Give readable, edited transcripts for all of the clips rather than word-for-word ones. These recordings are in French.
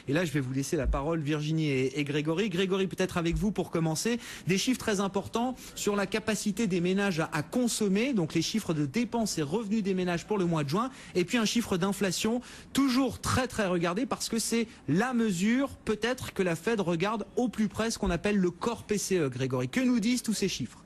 Et là, je vais vous laisser la parole, Virginie et Grégory. Grégory, peut-être avec vous pour commencer. Des chiffres très importants sur la capacité des ménages à consommer, donc les chiffres de dépenses et revenus des ménages pour le mois de juin. Et puis un chiffre d'inflation, toujours très regardé parce que c'est la mesure, peut-être, que la Fed regarde au plus près, ce qu'on appelle le corps PCE. Grégory, que nous disent tous ces chiffres?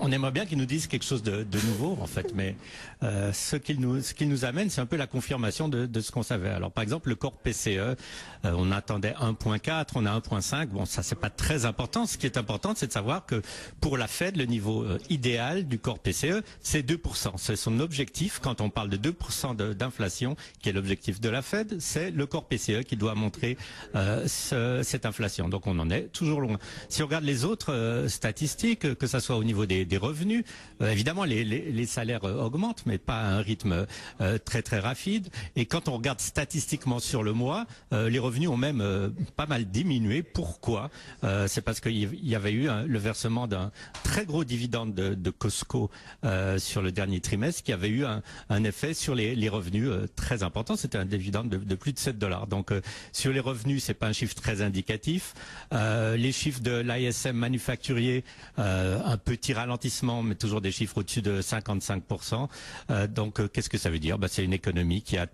On aimerait bien qu'ils nous disent quelque chose de nouveau, en fait, mais ce qu'ils nous amènent, c'est un peu la confirmation de ce qu'on savait. Alors, par exemple, le corps PCE, on attendait 1,4, on a 1,5. Bon, ça, c'est pas très important. Ce qui est important, c'est de savoir que pour la Fed, le niveau idéal du corps PCE, c'est 2%. C'est son objectif. Quand on parle de 2% d'inflation, qui est l'objectif de la Fed, c'est le corps PCE qui doit montrer cette inflation. Donc, on en est toujours loin. Si on regarde les autres statistiques, que ça soit au niveau des revenus, évidemment, les salaires augmentent, mais pas à un rythme très rapide. Et quand on regarde statistiquement sur le mois, les revenus ont même pas mal diminué. Pourquoi? C'est parce qu'il y avait eu le versement d'un très gros dividende de Costco sur le dernier trimestre, qui avait eu un effet sur les revenus très important. C'était un dividende de plus de $7. Donc sur les revenus, c'est pas un chiffre très indicatif. Les chiffres de l'ISM manufacturier, un petit ralentissement, mais toujours des chiffres au-dessus de 55%. Donc, qu'est-ce que ça veut dire? C'est une économie qui a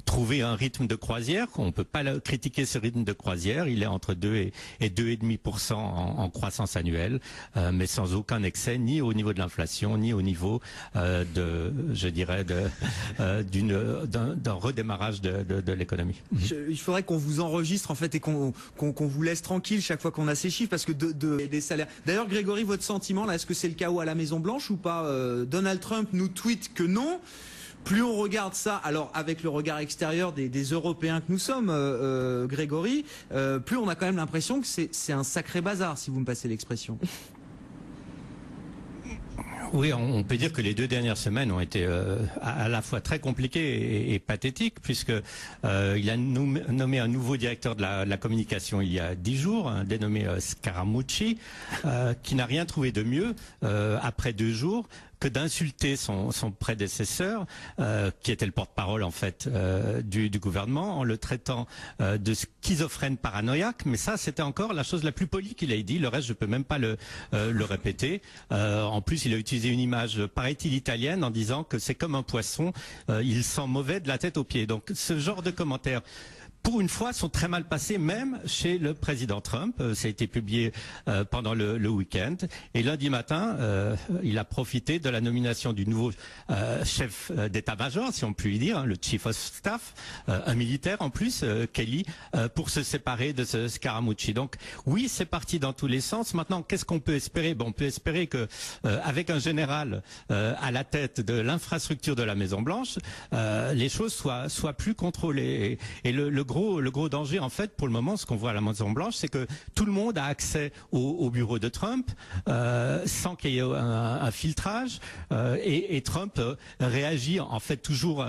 trouvé un rythme de croisière. On ne peut pas critiquer ce rythme de croisière. Il est entre 2 et 2,5% en croissance annuelle, mais sans aucun excès, ni au niveau de l'inflation, ni au niveau d'un redémarrage de l'économie. Il faudrait qu'on vous enregistre en fait et qu'on vous laisse tranquille chaque fois qu'on a ces chiffres, parce que des salaires. D'ailleurs, Grégory, votre sentiment là, est-ce que c'est le chaos à la Maison Blanche ou pas? Donald Trump nous tweet que non. Plus on regarde ça, alors avec le regard extérieur des Européens que nous sommes, Grégory, plus on a quand même l'impression que c'est un sacré bazar, si vous me passez l'expression. Oui, on peut dire que les 2 dernières semaines ont été à la fois très compliquées et pathétiques, puisque il a nommé un nouveau directeur de la communication il y a 10 jours, dénommé Scaramucci, qui n'a rien trouvé de mieux après 2 jours que d'insulter son prédécesseur, qui était le porte-parole en fait du gouvernement, en le traitant de schizophrène paranoïaque. Mais ça, c'était encore la chose la plus polie qu'il ait dit. Le reste, je peux même pas le répéter. En plus, il a utilisé une image, paraît-il, italienne, en disant que c'est comme un poisson, il sent mauvais de la tête aux pieds. Donc, ce genre de commentaires, pour une fois, sont très mal passés, même chez le président Trump. Ça a été publié pendant le week-end. Et lundi matin, il a profité de la nomination du nouveau chef d'état-major, si on peut lui dire, le chief of staff, un militaire en plus, Kelly, pour se séparer de ce Scaramucci. Donc oui, c'est parti dans tous les sens. Maintenant, qu'est-ce qu'on peut espérer? On peut espérer que, avec un général à la tête de l'infrastructure de la Maison Blanche, les choses soient plus contrôlées. Et le gros danger, en fait, pour le moment, ce qu'on voit à la Maison Blanche, c'est que tout le monde a accès au bureau de Trump sans qu'il y ait un filtrage. Et Trump réagit, en fait, toujours,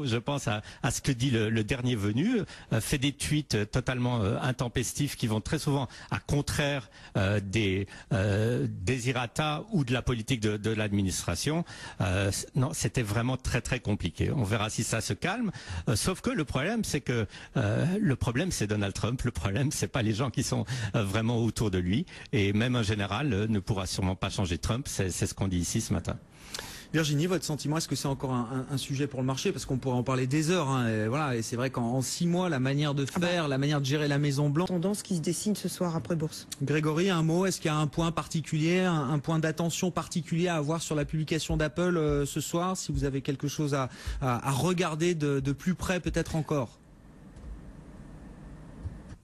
je pense, à ce que dit le dernier venu, fait des tweets totalement intempestifs qui vont très souvent à contraire des désirata ou de la politique de l'administration. Non, c'était vraiment très compliqué. On verra si ça se calme. Sauf que le problème, c'est que le problème, c'est Donald Trump. Le problème, c'est pas les gens qui sont vraiment autour de lui. Et même un général ne pourra sûrement pas changer Trump. C'est ce qu'on dit ici ce matin. Virginie, votre sentiment, est-ce que c'est encore un sujet pour le marché? Parce qu'on pourrait en parler des heures. Et voilà, et c'est vrai qu'en 6 mois, la manière de faire, la manière de gérer la Maison Blanche. Tendance qui se dessine ce soir après bourse. Grégory, un mot, est-ce qu'il y a un point particulier, un point d'attention particulier à avoir sur la publication d'Apple ce soir, si vous avez quelque chose à regarder de plus près peut-être encore?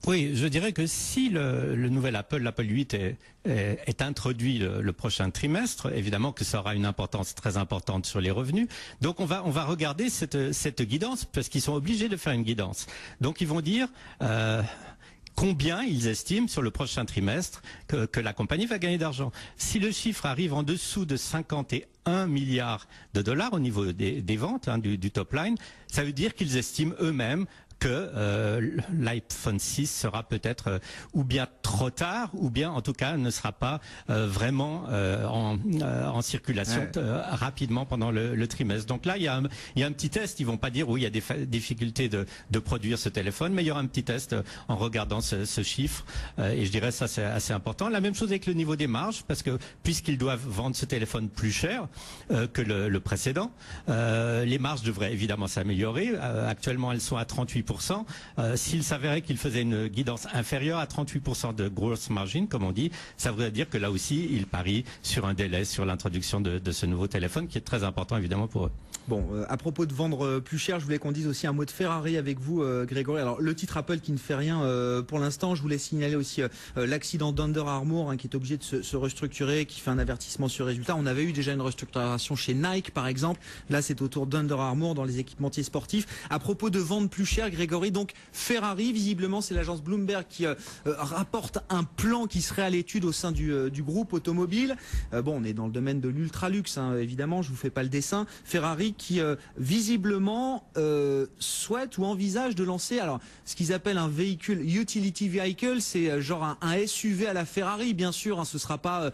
Oui, je dirais que si le nouvel Apple, l'Apple 8 est introduit le prochain trimestre, évidemment que ça aura une importance très importante sur les revenus. Donc on va regarder cette guidance, parce qu'ils sont obligés de faire une guidance. Donc ils vont dire combien ils estiment sur le prochain trimestre que la compagnie va gagner d'argent. Si le chiffre arrive en dessous de 51 milliards de dollars au niveau des ventes, du top line, ça veut dire qu'ils estiment eux-mêmes que l'iPhone 6 sera peut-être ou bien trop tard, ou bien en tout cas ne sera pas vraiment en circulation rapidement pendant le trimestre. Donc là, il y a un petit test. Ils vont pas dire oui, il y a des difficultés de produire ce téléphone, mais il y aura un petit test en regardant ce chiffre. Et je dirais ça, c'est assez important. La même chose avec le niveau des marges, parce que puisqu'ils doivent vendre ce téléphone plus cher que le précédent, les marges devraient évidemment s'améliorer. Actuellement, elles sont à 38%. S'il s'avérait qu'ils faisaient une guidance inférieure à 38% de gross margin, comme on dit, ça voudrait dire que là aussi, ils parient sur un délai sur l'introduction de ce nouveau téléphone, qui est très important évidemment pour eux. Bon, à propos de vendre plus cher, je voulais qu'on dise aussi un mot de Ferrari avec vous, Grégory. Alors, le titre Apple qui ne fait rien pour l'instant. Je voulais signaler aussi l'accident d'Under Armour, qui est obligé de se restructurer, qui fait un avertissement sur résultat. On avait eu déjà une restructuration chez Nike, par exemple. Là, c'est au tour d'Under Armour dans les équipementiers sportifs. À propos de vendre plus cher, Grégory, donc Ferrari, visiblement, c'est l'agence Bloomberg qui rapporte un plan qui serait à l'étude au sein du groupe automobile. Bon, on est dans le domaine de l'ultra-luxe, évidemment, je vous fais pas le dessin. Ferrari qui visiblement souhaite ou envisage de lancer alors ce qu'ils appellent un véhicule utility vehicle, c'est genre un SUV à la Ferrari, bien sûr. Ce sera pas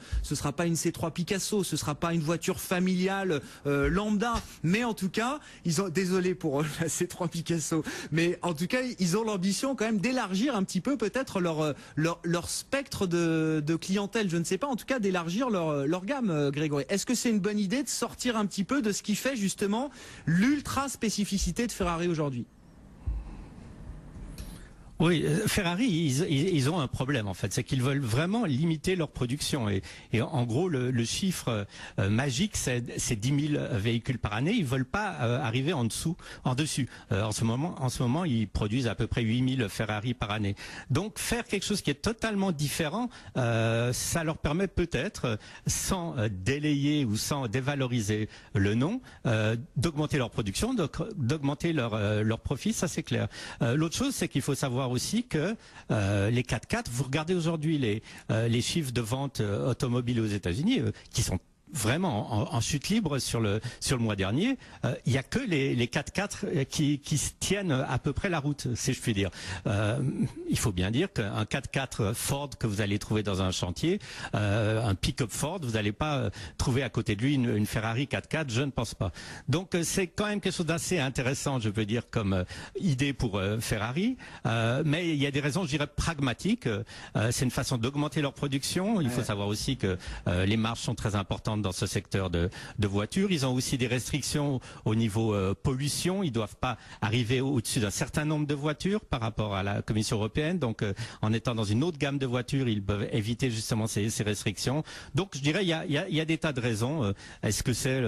une C3 Picasso, ce sera pas une voiture familiale lambda, mais en tout cas, ils ont désolé pour la C3 Picasso, mais en tout cas, ils ont l'ambition quand même d'élargir un petit peu peut-être leur spectre de clientèle, je ne sais pas, en tout cas d'élargir leur gamme, Grégory. Est-ce que c'est une bonne idée de sortir un petit peu de ce qui fait justement l'ultra spécificité de Ferrari aujourd'hui? Oui, Ferrari, ils ont un problème en fait, c'est qu'ils veulent vraiment limiter leur production et en gros le chiffre magique c'est 10 000 véhicules par année. Ils veulent pas arriver en dessus. En ce moment, ils produisent à peu près 8 000 Ferrari par année. Donc faire quelque chose qui est totalement différent, ça leur permet peut-être, sans délayer ou sans dévaloriser le nom, d'augmenter leur production, d'augmenter leur profit. Ça c'est clair. L'autre chose, c'est qu'il faut savoir aussi que les 4x4, vous regardez aujourd'hui les chiffres de vente automobiles aux États-Unis qui sont vraiment en chute libre sur le mois dernier. Il y a que les 4x4 qui tiennent à peu près la route, si je puis dire. Il faut bien dire qu'un 4x4 Ford que vous allez trouver dans un chantier, un pick-up Ford, vous n'allez pas trouver à côté de lui une Ferrari 4x4, je ne pense pas. Donc c'est quand même quelque chose d'assez intéressant, je peux dire, comme idée pour Ferrari. Mais il y a des raisons, je dirais, pragmatiques. C'est une façon d'augmenter leur production. Il faut savoir aussi que les marges sont très importantes dans ce secteur de voitures. Ils ont aussi des restrictions au niveau pollution. Ils doivent pas arriver au-dessus d'un certain nombre de voitures par rapport à la Commission européenne. Donc, en étant dans une autre gamme de voitures, ils peuvent éviter justement ces restrictions. Donc, je dirais, il y a des tas de raisons. Est-ce que c'est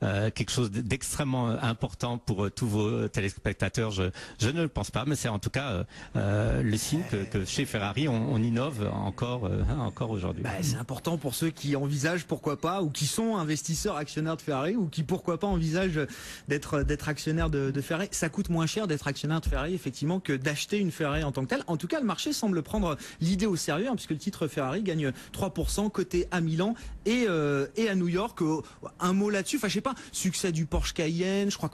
quelque chose d'extrêmement important pour tous vos téléspectateurs? Je ne le pense pas, mais c'est en tout cas le signe que chez Ferrari, on innove encore aujourd'hui. C'est important pour ceux qui envisagent, pourquoi pas, ou qui sont investisseurs actionnaires de Ferrari, ou qui pourquoi pas envisagent d'être actionnaires de Ferrari. Ça coûte moins cher d'être actionnaire de Ferrari effectivement que d'acheter une Ferrari en tant que telle. En tout cas, le marché semble prendre l'idée au sérieux, puisque le titre Ferrari gagne 3% coté à Milan et à New York. Un mot là-dessus, enfin je sais pas, succès du Porsche Cayenne, je crois que